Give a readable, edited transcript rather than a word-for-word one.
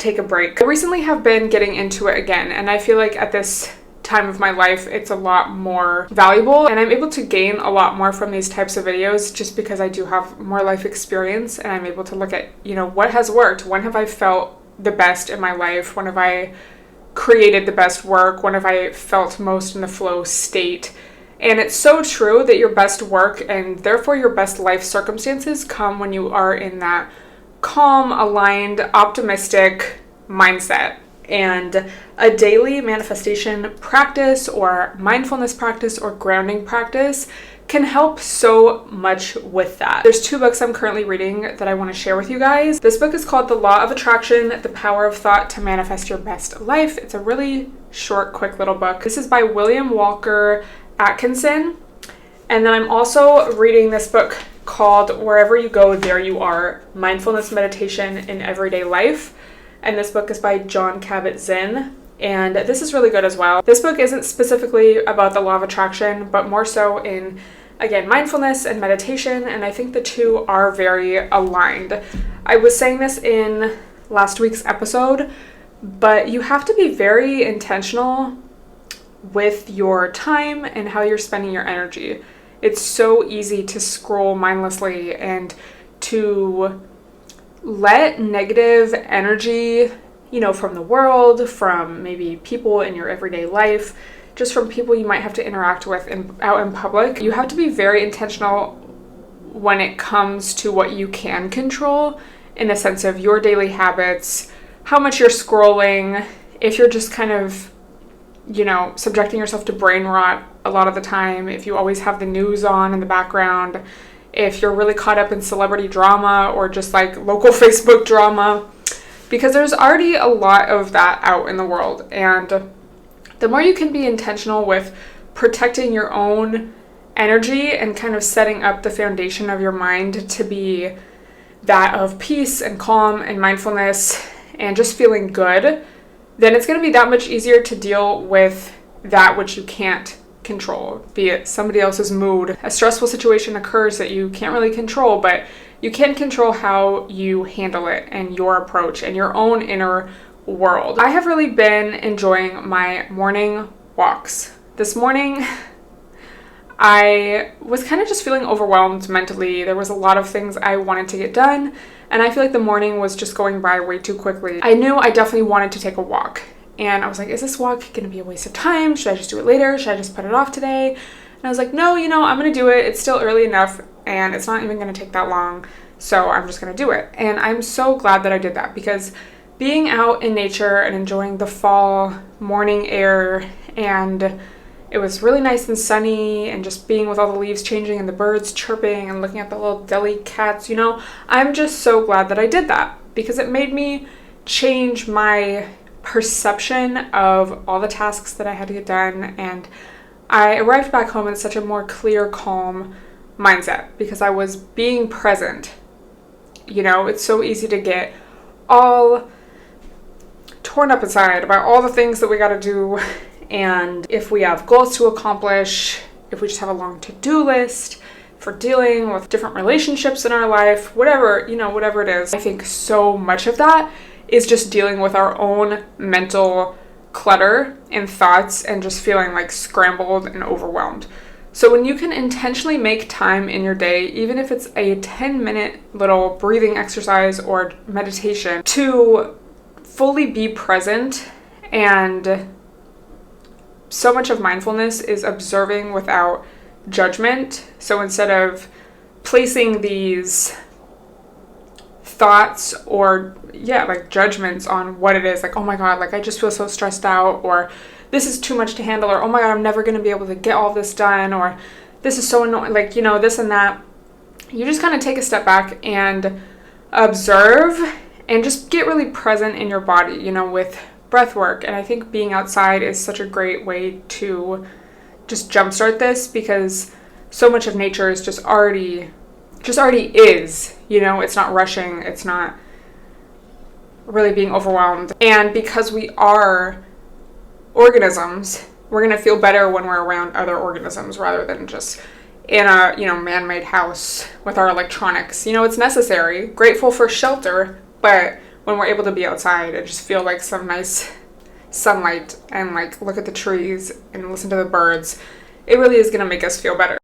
take a break. I recently have been getting into it again, and I feel like at this time of my life it's a lot more valuable, and I'm able to gain a lot more from these types of videos just because I do have more life experience, and I'm able to look at, what has worked, when have I felt the best in my life, when have I created the best work, when have I felt most in the flow state. And it's so true that your best work and therefore your best life circumstances come when you are in that calm, aligned, optimistic mindset. And a daily manifestation practice or mindfulness practice or grounding practice can help so much with that. There's 2 books I'm currently reading that I want to share with you guys. This book is called The Law of Attraction, The Power of Thought to Manifest Your Best Life. It's a really short, quick little book. This is by William Walker Atkinson. And then I'm also reading this book called Wherever You Go, There You Are, Mindfulness Meditation in Everyday Life. And this book is by Jon Kabat-Zinn, and this is really good as well. This book isn't specifically about the law of attraction, but more so in, again, mindfulness and meditation, and I think the two are very aligned. I was saying this in last week's episode, but you have to be very intentional with your time and how you're spending your energy. It's so easy to scroll mindlessly and to let negative energy, from the world, from maybe people in your everyday life, just from people you might have to interact with out in public. You have to be very intentional when it comes to what you can control in the sense of your daily habits, how much you're scrolling, if you're just kind of, subjecting yourself to brain rot a lot of the time, if you always have the news on in the background, if you're really caught up in celebrity drama or just like local Facebook drama, because there's already a lot of that out in the world. And the more you can be intentional with protecting your own energy and kind of setting up the foundation of your mind to be that of peace and calm and mindfulness and just feeling good, then it's going to be that much easier to deal with that which you can't control, be it somebody else's mood. A stressful situation occurs that you can't really control, but you can control how you handle it and your approach and your own inner world. I have really been enjoying my morning walks. This morning, I was kind of just feeling overwhelmed mentally. There was a lot of things I wanted to get done, and I feel like the morning was just going by way too quickly. I knew I definitely wanted to take a walk. And I was like, is this walk going to be a waste of time? Should I just do it later? Should I just put it off today? And I was like, no, I'm going to do it. It's still early enough and it's not even going to take that long. So I'm just going to do it. And I'm so glad that I did that, because being out in nature and enjoying the fall morning air, and it was really nice and sunny, and just being with all the leaves changing and the birds chirping and looking at the little deli cats, I'm just so glad that I did that, because it made me change my perception of all the tasks that I had to get done, and I arrived back home in such a more clear, calm mindset because I was being present. It's so easy to get all torn up inside about all the things that we got to do, and if we have goals to accomplish, if we just have a long to-do list for dealing with different relationships in our life, whatever it is. I think so much of that is just dealing with our own mental clutter and thoughts and just feeling like scrambled and overwhelmed. So when you can intentionally make time in your day, even if it's a 10-minute little breathing exercise or meditation, to fully be present, and so much of mindfulness is observing without judgment. So instead of placing these thoughts or judgments on what it is, like, oh my god, like I just feel so stressed out, or this is too much to handle, or oh my god, I'm never going to be able to get all this done, or this is so annoying, this and that. You just kind of take a step back and observe and just get really present in your body, with breath work. And I think being outside is such a great way to just jumpstart this, because so much of nature is just already is, it's not rushing, it's not really being overwhelmed. And because we are organisms, we're going to feel better when we're around other organisms rather than just in a, man-made house with our electronics. It's necessary, grateful for shelter, but when we're able to be outside and just feel like some nice sunlight and like look at the trees and listen to the birds, it really is going to make us feel better.